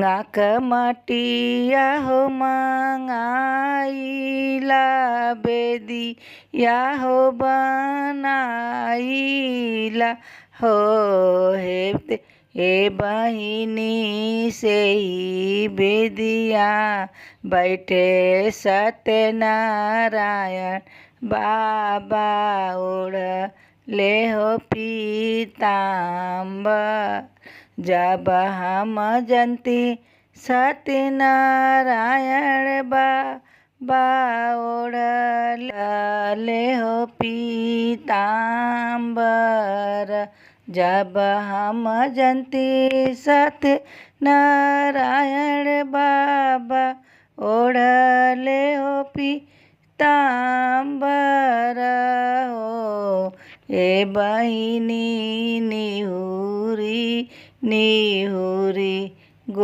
आँख मटिया हो मंगाइला बेदिया हो बनाइला हो हे बहिनी से ही बेदिया बैठे सत्यनारायण बाबा ओढ़ ले हो पीताम्बर। जब हम जनती सत्यनारायण बाबा ओढ़ ले हो पीताम्बर। जब हम जनती सत्यनारायण बाबा ओढ़ ले हो पीताम्बर हो। ए बहिनी निहुरी निहुरी